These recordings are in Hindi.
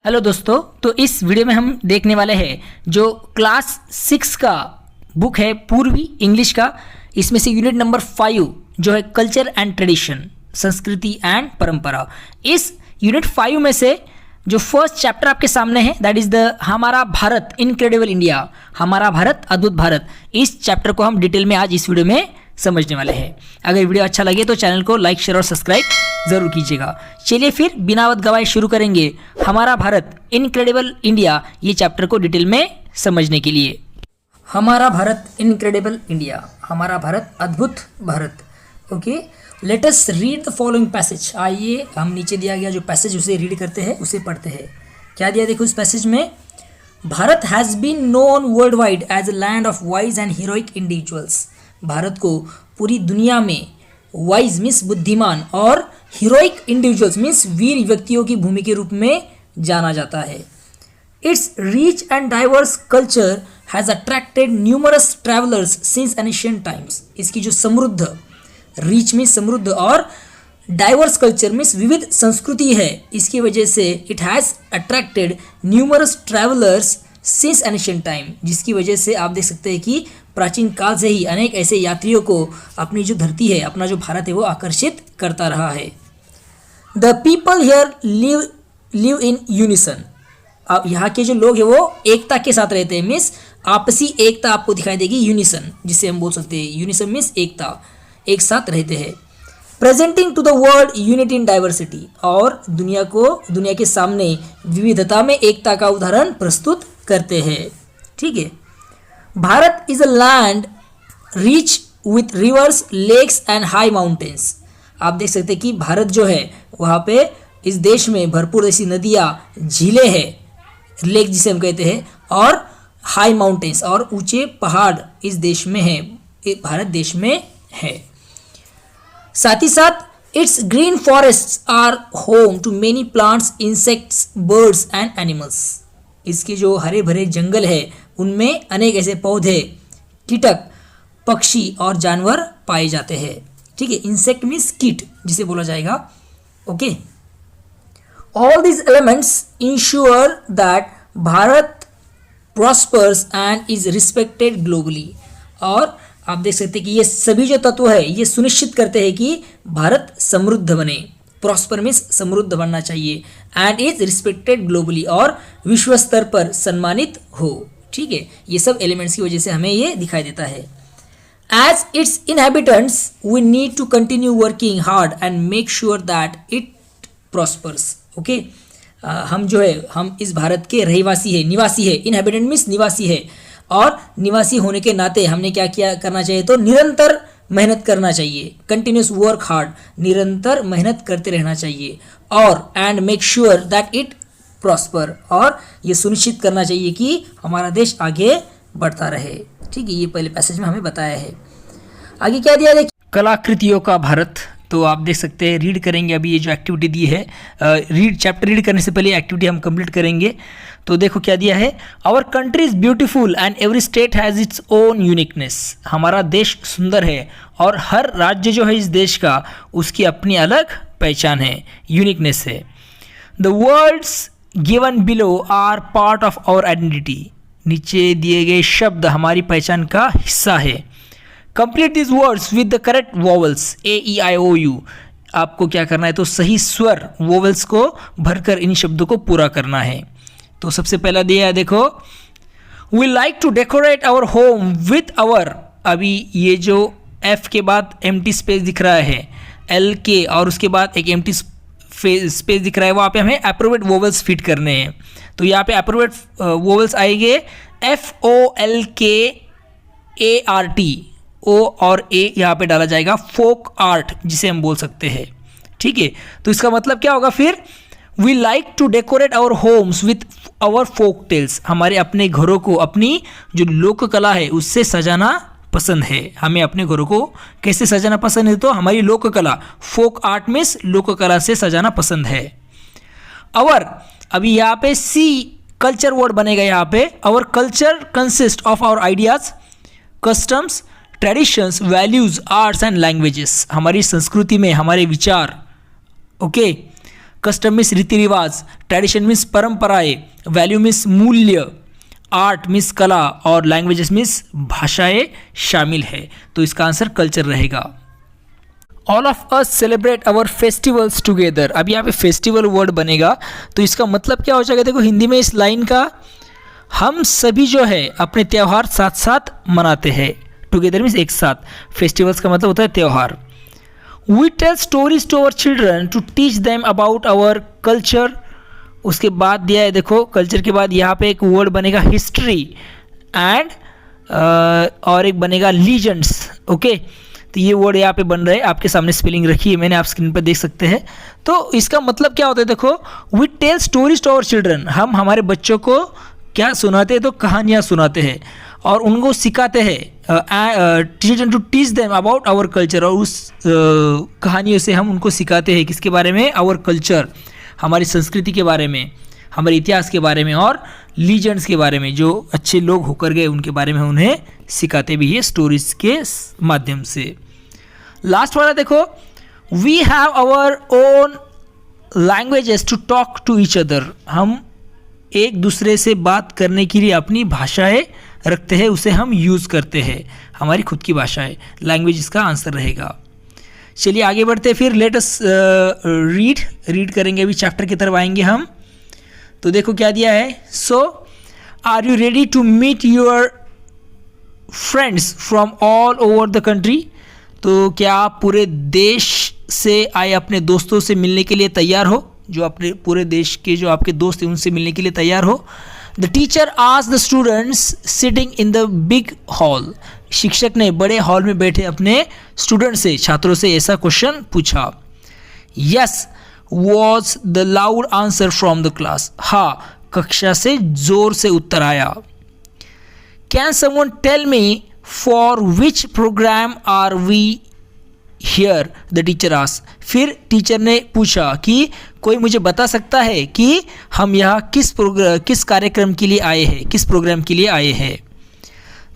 हेलो दोस्तों, तो इस वीडियो में हम देखने वाले हैं जो क्लास 6 का बुक है पूर्वी इंग्लिश का। इसमें से यूनिट नंबर 5 जो है कल्चर एंड ट्रेडिशन, संस्कृति एंड परंपरा। इस यूनिट 5 में से जो फर्स्ट चैप्टर आपके सामने है दैट इज द हमारा भारत इनक्रेडिबल इंडिया, हमारा भारत अद्भुत भारत। इस चैप्टर को हम डिटेल में आज इस वीडियो में समझने वाले हैं। अगर वीडियो अच्छा लगे तो चैनल को लाइक शेयर और सब्सक्राइब जरूर कीजिएगा। चलिए फिर बिना वक्त गवाए शुरू करेंगे हमारा भारत इनक्रेडिबल इंडिया, ये चैप्टर को डिटेल में समझने के लिए। हमारा भारत इनक्रेडिबल इंडिया, हमारा भारत अद्भुत Bharat. Okay, let us read the following passage. आइए हम नीचे दिया गया जो पैसेज उसे रीड करते हैं, उसे पढ़ते हैं। क्या दिया देखो इस पैसेज में, Bharat has been known world wide as a land of wise and heroic individuals. Bharat को पूरी दुनिया में वाइज मीन्स बुद्धिमान और हीरोइक इंडिविजुअल्स मीन्स वीर व्यक्तियों की भूमि के रूप में जाना जाता है। It's rich and diverse culture has attracted numerous travellers since ancient times. इसकी जो समृद्ध, रिच में समृद्ध और डाइवर्स कल्चर मीन्स विविध संस्कृति है, इसकी वजह से it has attracted numerous travellers since ancient time, जिसकी वजह से आप देख सकते हैं कि प्राचीन काल से ही अनेक ऐसे यात्रियों को अपनी जो धरती है, अपना जो भारत है वो आकर्षित करता रहा है। The people here live in unison. अब यहाँ के जो लोग हैं वो एकता के साथ रहते हैं, मीन्स आपसी एकता आपको दिखाई देगी। यूनिसन जिसे हम बोल सकते हैं, यूनिसन मीन्स एकता, एक साथ रहते हैं। Presenting to the world unity in diversity, और दुनिया के सामने विविधता में एकता का उदाहरण प्रस्तुत करते हैं। ठीक है, Bharat is a land rich with rivers, lakes and high mountains. आप देख सकते हैं कि भारत जो है वहाँ पे इस देश में भरपूर ऐसी नदियाँ, झीलें हैं, लेक जिसे हम कहते हैं, और हाई माउंटेन्स और ऊंचे पहाड़ इस देश में है, भारत देश में है। साथ ही साथ its green forests are home to many plants, insects, birds and animals. इसके जो हरे भरे जंगल है उनमें अनेक ऐसे पौधे, कीटक, पक्षी और जानवर पाए जाते हैं। ठीक है, इंसेक्ट मीन्स कीट जिसे बोला जाएगा। Okay, all these elements ensure that Bharat prospers and is respected globally. और आप देख सकते हैं कि ये सभी जो तत्व है ये सुनिश्चित करते हैं कि भारत समृद्ध बने। प्रॉस्पर मीन्स समृद्ध बनना चाहिए, एंड इज रिस्पेक्टेड ग्लोबली और विश्व स्तर पर सम्मानित हो। ठीक है, ये सब एलिमेंट्स की वजह से हमें ये दिखाई देता है। As its inhabitants we need to continue working hard and make sure that it prospers. Okay, हम जो है हम इस भारत के रहवासी है, निवासी है। इनहेबिटेंट मीन्स निवासी है, और निवासी होने के नाते हमने क्या करना चाहिए, तो निरंतर मेहनत करना चाहिए। कंटिन्यूस वर्क हार्ड, निरंतर मेहनत करते रहना चाहिए। और and make sure that it prosper, और ये सुनिश्चित करना चाहिए कि हमारा देश आगे बढ़ता रहे। ठीक है, ये पहले पैसेज में हमें बताया है। आगे क्या दिया है, कलाकृतियों का भारत। तो आप देख सकते हैं, रीड करेंगे अभी ये जो एक्टिविटी दी है। चैप्टर रीड करने से पहले एक्टिविटी हम कंप्लीट करेंगे। तो देखो क्या दिया है, our country is beautiful and every state has its own uniqueness. हमारा देश सुंदर है और हर राज्य जो है इस देश का उसकी अपनी अलग पहचान है, यूनिकनेस है। The words given below are part of our identity. नीचे दिए गए शब्द हमारी पहचान का हिस्सा है। Complete this words with the correct vowels, A E I O U. आपको क्या करना है, तो सही स्वर वोवल्स को भरकर इन शब्दों को पूरा करना है। तो सबसे पहला दिया है देखो, we like to decorate our home with our. अभी ये जो एफ के बाद एम्प्टी स्पेस दिख रहा है, एल के और उसके बाद एक एम्प्टी स्पेस दिख रहा है, वहाँ पे हमें एप्रोप्रिएट वोवल्स फिट करने हैं। तो यहाँ पे एप्रोप्रिएट वोवल्स आएंगे FOLKART, ओ और ए यहाँ पे डाला जाएगा, फोक आर्ट जिसे हम बोल सकते हैं। ठीक है, तो इसका मतलब क्या होगा फिर, we like to decorate our homes with our folk tales. हमारे अपने घरों को अपनी जो लोक कला है उससे सजाना पसंद है। हमें अपने घरों को कैसे सजाना पसंद है, तो हमारी लोक कला, फोक आर्ट मीन्स लोक कला से सजाना पसंद है। आवर, अभी यहाँ पे सी कल्चर वर्ड बनेगा यहाँ पे। Our culture consist of our ideas, customs, traditions, values, arts and languages. हमारी संस्कृति में हमारे विचार, ओके, कस्टम मीन्स रीति रिवाज, ट्रेडिशन मीन्स परंपराएं, वैल्यू मीन्स मूल्य, आर्ट मीन्स कला और लैंग्वेजेस मीन्स भाषाएं शामिल है। तो इसका आंसर कल्चर रहेगा। All of us celebrate our festivals together. अब यहाँ पे फेस्टिवल वर्ड बनेगा तो इसका मतलब क्या हो जाएगा, देखो हिंदी में इस लाइन का हम सभी जो है अपने त्यौहार साथ साथ मनाते हैं। टुगेदर मीन्स एक साथ, फेस्टिवल्स का मतलब होता है त्यौहार। We tell stories to our children to teach them about our culture. उसके बाद दिया है देखो कल्चर के बाद यहाँ पे एक वर्ड बनेगा हिस्ट्री एंड और एक बनेगा लीजेंड्स। ओके, तो ये वर्ड यहाँ पे बन रहे हैं, आपके सामने स्पेलिंग रखी है मैंने, आप स्क्रीन पर देख सकते हैं। तो इसका मतलब क्या होता है, देखो we tell stories to our children, हम हमारे बच्चों को क्या सुनाते हैं, तो कहानियाँ सुनाते हैं और उनको सिखाते हैं, teacher to teach them about our culture, और उस कहानियों से हम उनको सिखाते हैं किसके बारे में, आवर कल्चर, हमारी संस्कृति के बारे में, हमारे इतिहास के बारे में और लीजेंड्स के बारे में, जो अच्छे लोग होकर गए उनके बारे में उन्हें सिखाते भी है स्टोरीज के माध्यम से। लास्ट वाला देखो, we have our own languages to talk to each other, हम एक दूसरे से बात करने के लिए अपनी भाषाएं रखते हैं, उसे हम यूज़ करते हैं, हमारी खुद की भाषाएं, लैंग्वेज इसका आंसर रहेगा। चलिए आगे बढ़ते हैं, फिर लेट अस रीड करेंगे, अभी चैप्टर की तरफ आएंगे हम। तो देखो क्या दिया है, so are you ready to meet your friends from all over the country. तो क्या आप पूरे देश से आए अपने दोस्तों से मिलने के लिए तैयार हो, जो अपने पूरे देश के जो आपके दोस्त हैं उनसे मिलने के लिए तैयार हो। The teacher asked the students sitting in the big hall, शिक्षक ने बड़े हॉल में बैठे अपने स्टूडेंट से, छात्रों से ऐसा क्वेश्चन पूछा। Yes was the loud answer from the class, हाँ कक्षा से जोर से उत्तर आया। Can someone tell me for which programme are we here, the teacher asked, फिर टीचर ने पूछा कि कोई मुझे बता सकता है कि हम यहाँ किस कार्यक्रम के लिए आए हैं, किस प्रोग्राम के लिए आए हैं।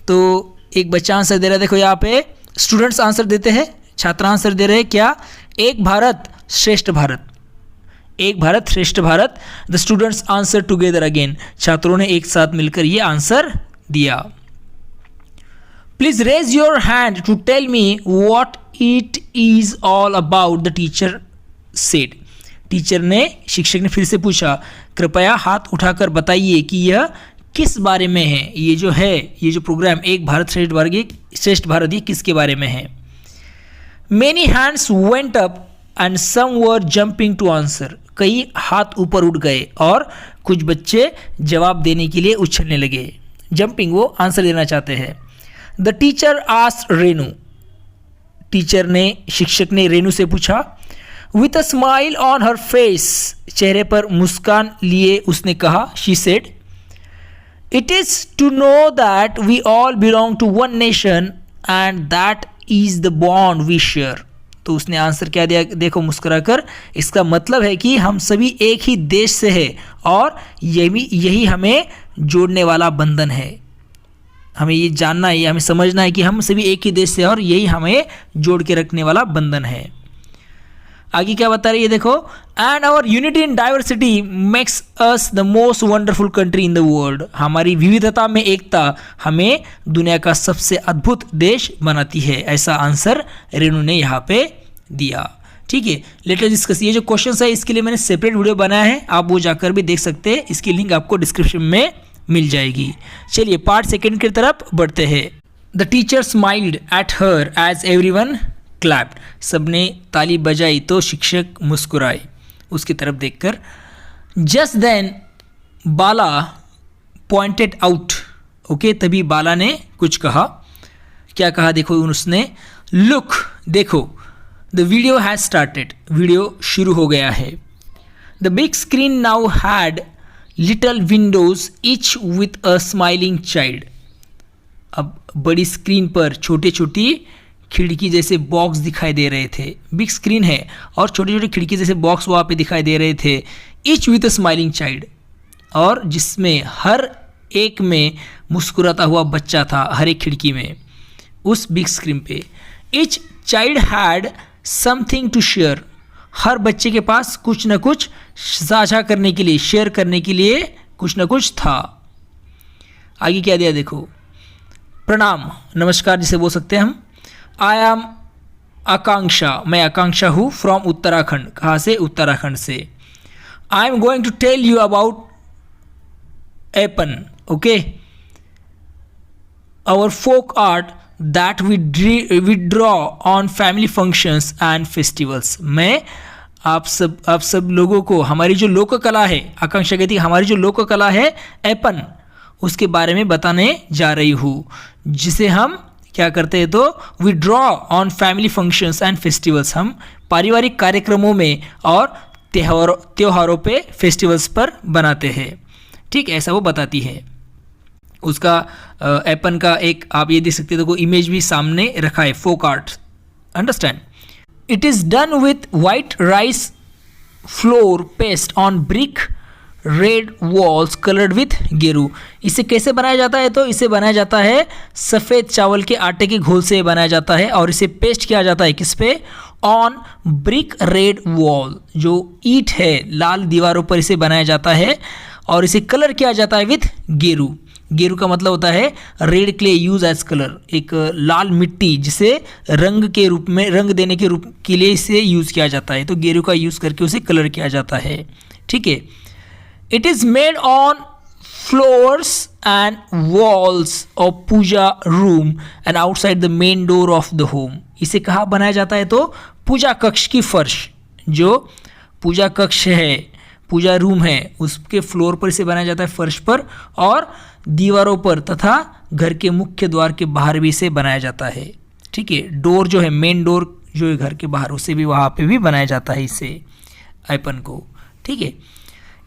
तो एक बच्चा आंसर दे रहा है, देखो यहाँ पे स्टूडेंट्स आंसर देते हैं, छात्र आंसर दे रहे हैं क्या, एक Bharat Shreshtha Bharat, Ek Bharat Shreshtha Bharat. The students answer together again, छात्रों ने एक साथ मिलकर ये आंसर दिया। Please raise your hand to tell me what it is all about, the teacher said, teacher ने, शिक्षक ने फिर से पूछा, कृपया हाथ उठाकर बताइए कि यह किस बारे में है, ये जो है ये जो प्रोग्राम एक भारत श्रेष्ठ भारत ये किसके बारे में है। Many hands went up and some were jumping to answer, कई हाथ ऊपर उठ गए और कुछ बच्चे जवाब देने के लिए उछलने लगे, जंपिंग वो आंसर देना चाहते हैं। The teacher asked Renu, teacher ने, शिक्षक ने रेनू से पूछा। With a smile on her face, चेहरे पर मुस्कान लिए उसने कहा, she said, it is to know that we all belong to one nation and that is the bond we share. तो उसने आंसर क्या दिया, देखो मुस्कुराकर, इसका मतलब है कि हम सभी एक ही देश से हैं और यही हमें जोड़ने वाला बंधन है। हमें ये जानना है, हमें समझना है कि हम सभी एक ही देश से और यही हमें जोड़ के रखने वाला बंधन है। आगे क्या बता रही है देखो, and our unity in diversity makes us the most wonderful country in the world, हमारी विविधता में एकता हमें दुनिया का सबसे अद्भुत देश बनाती है, ऐसा आंसर रेनू ने यहाँ पे दिया। ठीक है, लेट अस डिस्कस, ये जो क्वेश्चन है इसके लिए मैंने सेपरेट वीडियो बनाया है, आप वो जाकर भी देख सकते हैं, इसकी लिंक आपको डिस्क्रिप्शन में मिल जाएगी। चलिए पार्ट सेकंड की तरफ बढ़ते हैं। The teacher smiled at her as everyone clapped, सबने ताली बजाई तो शिक्षक मुस्कुराए उसकी तरफ देखकर। Just then Bala pointed out, okay, तभी बाला ने कुछ कहा, क्या कहा देखो उसने, लुक देखो, the video has started, video शुरू हो गया है। The big screen now had little Windows each with a smiling child, अब बड़ी स्क्रीन पर छोटे छोटी खिड़की जैसे बॉक्स दिखाई दे रहे थे, बिग स्क्रीन है और छोटे छोटे खिड़की जैसे बॉक्स वहाँ पे दिखाई दे रहे थे। Each with a smiling child, और जिसमें हर एक में मुस्कुराता हुआ बच्चा था, हर एक खिड़की में उस बिग स्क्रीन पे। Each child had something to share, हर बच्चे के पास कुछ न कुछ साझा करने के लिए, शेयर करने के लिए कुछ न कुछ था। आगे क्या दिया देखो, प्रणाम, नमस्कार जिसे बोल सकते हैं हम। आई एम आकांक्षा, मैं आकांक्षा हूँ, फ्रॉम उत्तराखंड, कहाँ से, उत्तराखंड से। I am going to tell you about Aipan, okay, our folk art that we draw on family functions and festivals. मैं आप सब लोगों को हमारी जो लोक कला है, आकांक्षा कहती है हमारी जो लोक कला है एपन, उसके बारे में बताने जा रही हूँ, जिसे हम क्या करते हैं तो we draw on family functions and festivals, हम पारिवारिक कार्यक्रमों में और त्योहारों पे, फेस्टिवल्स पर बनाते हैं। ठीक, ऐसा वो बताती है। उसका एपन का एक आप ये देख सकते हो, देखो इमेज भी सामने रखा है, folk art, understand. It is done with white rice flour paste on brick red walls coloured with geru. इसे कैसे बनाया जाता है तो इसे बनाया जाता है सफ़ेद चावल के आटे के घोल से बनाया जाता है, और इसे पेस्ट किया जाता है किस पे, ऑन ब्रिक रेड वॉल, जो ईंट है लाल दीवारों पर इसे बनाया जाता है, और इसे कलर किया जाता है विथ गेरू। गेरू का मतलब होता है red clay use as colour, एक लाल मिट्टी जिसे रंग के रूप में, रंग देने के रूप के लिए इसे यूज़ किया जाता है, तो गेरू का यूज़ करके उसे कलर किया जाता है। ठीक है, it is made on floors and walls of puja room and outside the main door of the home. इसे कहाँ बनाया जाता है तो पूजा कक्ष की फर्श, जो पूजा कक्ष है, पूजा रूम है, उसके फ्लोर पर इसे बनाया जाता है, फर्श पर, और दीवारों पर तथा घर के मुख्य द्वार के बाहर भी इसे बनाया जाता है। ठीक है, डोर जो है, मेन डोर जो है घर के बाहर, उसे भी वहाँ पे भी बनाया जाता है इसे आइपन को। ठीक है,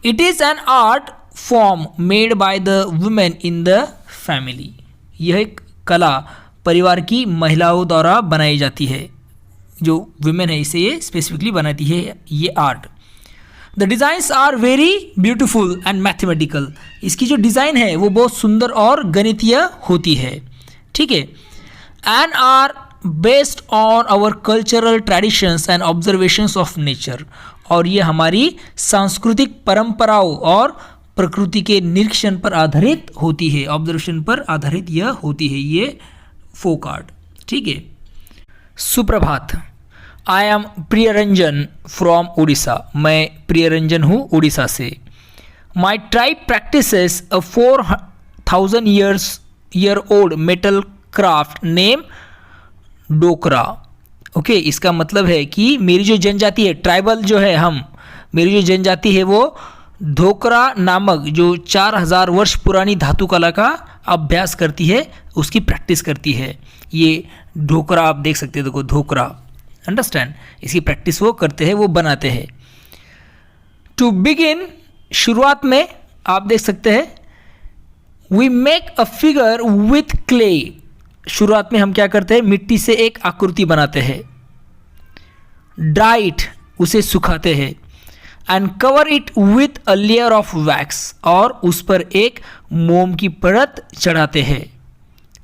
it is an art form made by the women in the family. यह एक कला परिवार की महिलाओं द्वारा बनाई जाती है, जो वुमेन है इसे ये स्पेसिफिकली बनाती है ये आर्ट। The designs are very beautiful and mathematical. इसकी जो डिज़ाइन है वो बहुत सुंदर और गणितीय होती है। ठीक है, and are based on our cultural traditions and observations of nature. और ये हमारी सांस्कृतिक परंपराओं और प्रकृति के निरीक्षण पर आधारित होती है, ऑब्जर्वेशन पर आधारित यह होती है ये फोक आर्ट। ठीक है, सुप्रभात, I am Priyaranjan from Orissa, मैं प्रियरंजन हूँ उड़ीसा से। My tribe practises a 4000 year old metal craft name Dokra. Okay, इसका मतलब है कि मेरी जो जनजाति है, ट्राइबल जो है हम, मेरी जो जनजाति है वो ढोकरा नामक जो 4000 वर्ष पुरानी धातु कला का अभ्यास करती है, उसकी प्रैक्टिस करती है। ये ढोकरा आप देख सकते हो, देखो ढोकरा, अंडरस्टैंड, इसकी प्रैक्टिस वो करते हैं, वो बनाते हैं। टू बिगिन, शुरुआत में आप देख सकते हैं, we make a figure with clay. शुरुआत में हम क्या करते हैं, मिट्टी से एक आकृति बनाते हैं। ड्राई इट, उसे सुखाते हैं। And cover it with a layer of wax, और उस पर एक मोम की परत चढ़ाते हैं।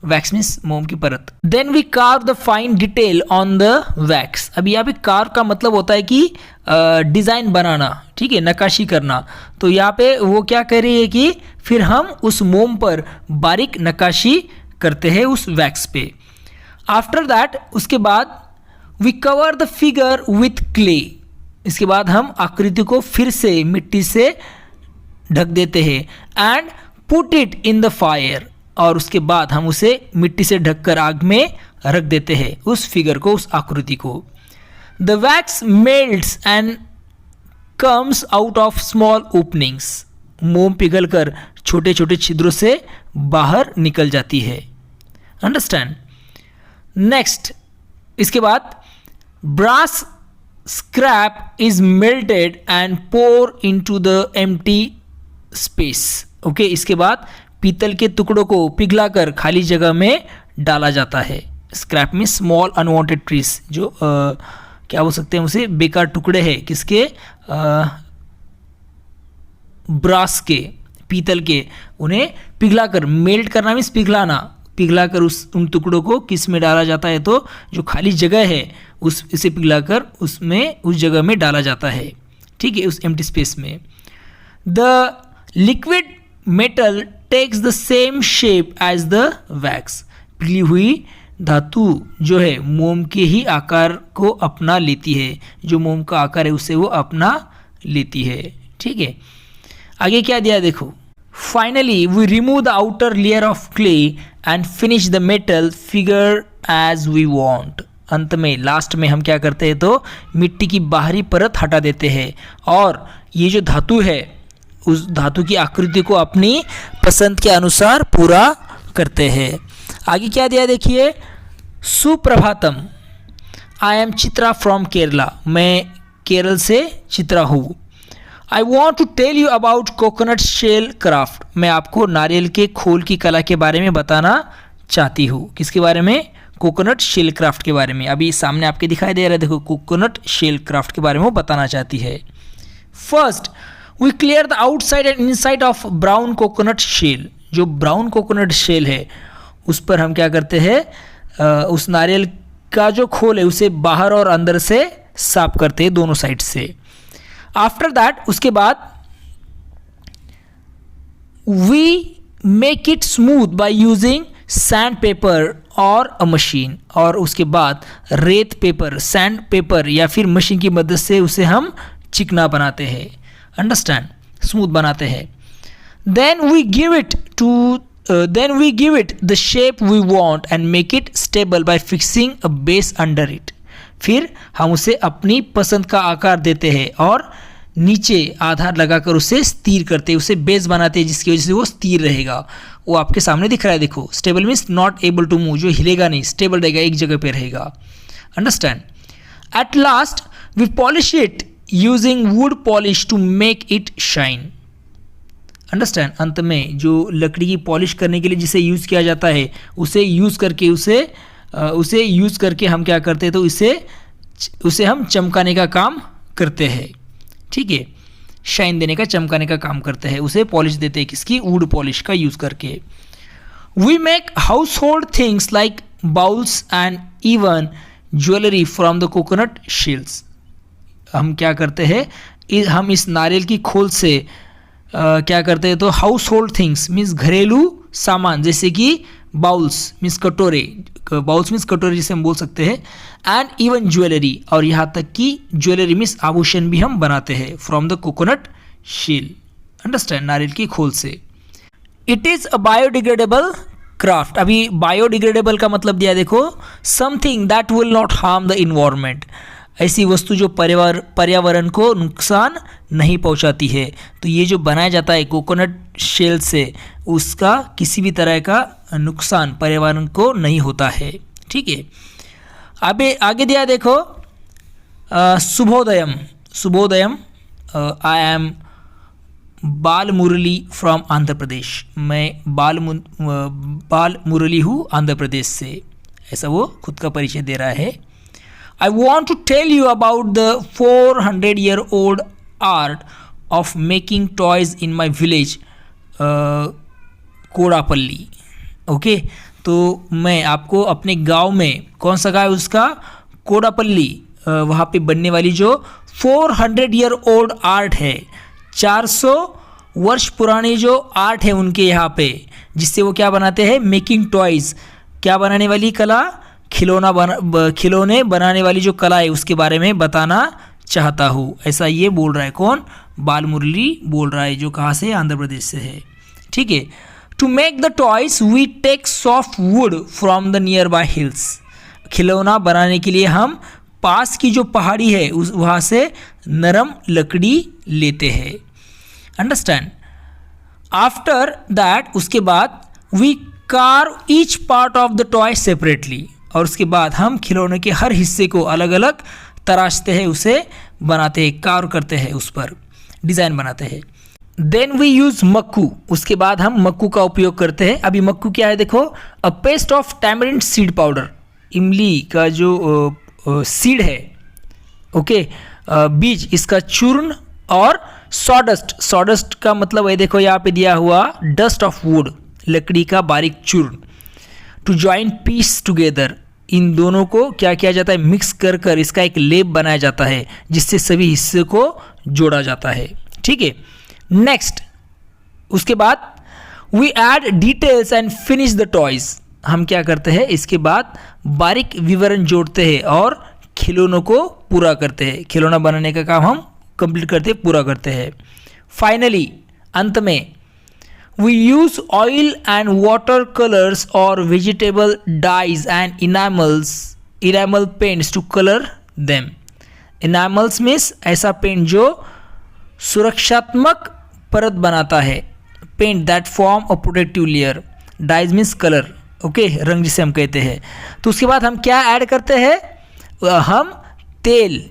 वैक्स मीन्स मोम की परत। Then we carve the fine detail on the wax. अभी यहाँ पे कार्व का मतलब होता है कि डिज़ाइन बनाना, ठीक है, नक्काशी करना। तो यहाँ पे वो क्या कह रही है कि फिर हम उस मोम पर बारीक नक्काशी करते हैं उस वैक्स पे। आफ्टर दैट, उसके बाद we cover the figure with clay. इसके बाद हम आकृति को फिर से मिट्टी से ढक देते हैं। And put it in the fire, और उसके बाद हम उसे मिट्टी से ढककर आग में रख देते हैं, उस फिगर को, उस आकृति को। The wax melts and comes out of small openings. मोम पिघलकर छोटे छोटे छिद्रों से बाहर निकल जाती है, अंडरस्टैंड। नेक्स्ट, इसके बाद brass scrap is melted and pour into the empty space. Okay, इसके बाद पीतल के टुकड़ों को पिघलाकर खाली जगह में डाला जाता है। स्क्रैप में स्मॉल अनवांटेड ट्रीज, जो क्या बोल सकते हैं उसे, बेकार टुकड़े हैं किसके, ब्रास के, पीतल के, उन्हें पिघलाकर, मेल्ट करना मीन्स पिघलाना, पिघलाकर उन टुकड़ों को किस में डाला जाता है, तो जो खाली जगह है इसे पिघलाकर उस जगह में डाला जाता है, ठीक है, उस एम्प्टी स्पेस में। The liquid metal takes the same shape as the wax. पिघली हुई धातु जो है मोम के ही आकार को अपना लेती है, जो मोम का आकार है उसे वो अपना लेती है, ठीक है। आगे क्या दिया देखो, finally we remove the outer layer of clay and finish the metal figure as we want. अंत में लास्ट में हम क्या करते हैं, तो मिट्टी की बाहरी परत हटा देते हैं और ये जो धातु है उस धातु की आकृति को अपनी पसंद के अनुसार पूरा करते हैं। आगे क्या दिया देखिए, सुप्रभातम, I am Chitra from Kerala, मैं केरल से चित्रा हूँ। I want to tell you about coconut shell craft, मैं आपको नारियल के खोल की कला के बारे में बताना चाहती हूँ। किसके बारे में, कोकोनट शेल क्राफ्ट के बारे में। अभी सामने आपके दिखाई दे रहा है, देखो कोकोनट शेल क्राफ्ट के बारे में वो बताना चाहती है। First we clear the outside and inside of brown coconut shell. जो ब्राउन कोकोनट शेल है उस पर हम क्या करते हैं, उस नारियल का जो खोल है उसे बाहर और अंदर से साफ करते हैं, दोनों साइड से। आफ्टर दैट उसके बाद we make it smooth by using sand paper और अ मशीन, और उसके बाद रेत पेपर, सैंड पेपर या फिर मशीन की मदद से उसे हम चिकना बनाते हैं, अंडरस्टैंड, स्मूथ बनाते हैं। Then we give it the shape we want and make it stable by fixing a base under it. फिर हम उसे अपनी पसंद का आकार देते हैं और नीचे आधार लगाकर उसे स्थिर करते हैं, उसे बेस बनाते हैं जिसकी वजह से वो स्थिर रहेगा। वो आपके सामने दिख रहा है, देखो stable means not able to move, जो हिलेगा नहीं, स्टेबल रहेगा, एक जगह पे रहेगा, understand. At last we polish it using wood polish to make it shine, understand. अंत में जो लकड़ी की पॉलिश करने के लिए जिसे यूज़ किया जाता है उसे यूज़ करके हम क्या करते हैं, तो उसे हम चमकाने का काम करते हैं, ठीक है, शाइन देने का, चमकाने का काम करते हैं, उसे पॉलिश देते हैं, किसकी, वुड पॉलिश का यूज़ करके। We make household things like bowls and even jewellery from the coconut shells. हम क्या करते हैं, हम इस नारियल की खोल से क्या करते हैं, तो हाउस होल्ड थिंग्स मीन्स घरेलू सामान, जैसे कि बाउल्स मीन्स कटोरे, बाउल्स मीन्स कटोरे जिसे हम बोल सकते हैं, एंड इवन ज्वेलरी, और यहाँ तक कि ज्वेलरी मीन्स आभूषण भी हम बनाते हैं from the coconut shell, understand, नारियल की खोल से। It is a biodegradable craft. अभी बायोडिग्रेडेबल का मतलब दिया देखो, something that will not harm the environment, ऐसी वस्तु जो पर्यावरण को नुकसान नहीं पहुंचाती है। तो ये जो बनाया जाता है कोकोनट शेल से, उसका किसी भी तरह का नुकसान पर्यावरण को नहीं होता है, ठीक है। अबे आगे दिया देखो, शुभोदयम, शुभोदयम, आई एम बाल मुरली फ्रॉम आंध्र प्रदेश, मैं बाल मुरली हूँ आंध्र प्रदेश से, ऐसा वो खुद का परिचय दे रहा है। I want to tell you about the 400-year-old art of making toys in my village, Kondapalli. Okay, तो मैं आपको अपने गांव में, कौन सा गांव है उसका, कोडापल्ली, वहाँ पे बनने वाली जो 400-year-old आर्ट है, 400 वर्ष पुरानी जो आर्ट है उनके यहाँ पे, जिससे वो क्या बनाते हैं, मेकिंग टॉयज़, क्या बनाने वाली कला, खिलौने बनाने वाली जो कला है उसके बारे में बताना चाहता हूँ, ऐसा ये बोल रहा है, कौन, बाल मुरली बोल रहा है, जो कहाँ से, आंध्र प्रदेश से है, ठीक है। To make the toys we take soft wood from the nearby hills. खिलौना बनाने के लिए हम पास की जो पहाड़ी है उस वहाँ से नरम लकड़ी लेते हैं, अंडरस्टैंड। आफ्टर दैट उसके बाद we carve each part of the toy separately, और उसके बाद हम खिलौने के हर हिस्से को अलग अलग तराशते हैं, उसे बनाते हैं, कार्व करते हैं, उस पर डिज़ाइन बनाते हैं। देन वी यूज़ मक्कू, उसके बाद हम मक्कू का उपयोग करते हैं। अभी मक्कू क्या है देखो, a paste of tamarind seed powder, इमली का जो सीड है, ओके, बीज, इसका चूर्ण, और सॉडस्ट, सॉडस्ट का मतलब है देखो यहाँ पे दिया हुआ डस्ट ऑफ वुड, लकड़ी का बारीक चूर्ण। टू जॉइन पीस टुगेदर, इन दोनों को क्या किया जाता है, मिक्स कर कर इसका एक लेप बनाया जाता है जिससे सभी हिस्से को जोड़ा जाता है। ठीक है, नेक्स्ट उसके बाद we add details and finish the toys, हम क्या करते हैं इसके बाद बारीक विवरण जोड़ते हैं और खिलौनों को पूरा करते हैं, खिलौना बनाने का काम हम कंप्लीट करते हैं, पूरा करते हैं। फाइनली अंत में we use oil and water colors or vegetable dyes and enamel paints to color them. Enamels means ऐसा पेंट जो सुरक्षात्मक परत बनाता है, paint that form a protective layer, dyes means colour, okay, रंग जिसे हम कहते हैं। तो उसके बाद हम क्या ऐड करते हैं, हम तेल,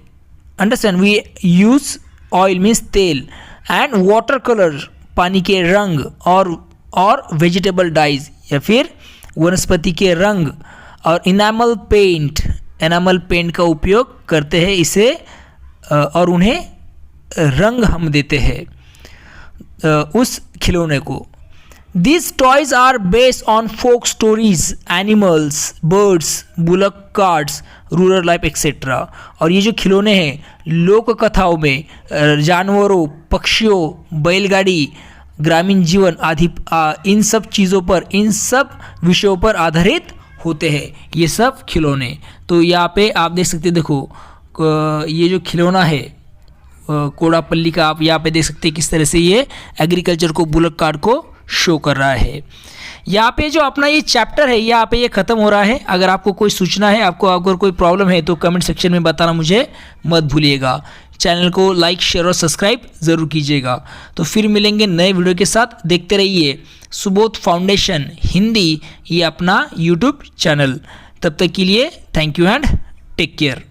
understand, we use oil means तेल एंड वाटर कलर पानी के रंग और वेजिटेबल डाइज या फिर वनस्पति के रंग और इनामल पेंट का उपयोग करते हैं इसे और उन्हें रंग हम देते हैं उस खिलौने को। These toys are based on folk stories, animals, birds, bullock carts, rural life etcetera. और ये जो खिलौने हैं लोक कथाओं में जानवरों, पक्षियों, बैलगाड़ी, ग्रामीण जीवन आदि इन सब चीज़ों पर, इन सब विषयों पर आधारित होते हैं ये सब खिलौने। तो यहाँ पे आप देख सकते हैं, देखो ये जो खिलौना है कोडापल्ली का, आप यहाँ पे देख सकते हैं किस तरह से ये एग्रीकल्चर को, बुलक कार्ट को शो कर रहा है। यहाँ पे जो अपना ये चैप्टर है यहाँ पे ये ख़त्म हो रहा है। अगर आपको कोई सूचना है, आपको अगर कोई प्रॉब्लम है तो कमेंट सेक्शन में बताना मुझे मत भूलिएगा। चैनल को लाइक, शेयर और सब्सक्राइब ज़रूर कीजिएगा। तो फिर मिलेंगे नए वीडियो के साथ। देखते रहिए सुबोध फाउंडेशन हिंदी, ये अपना यूट्यूब चैनल। तब तक के लिए thank you and take care.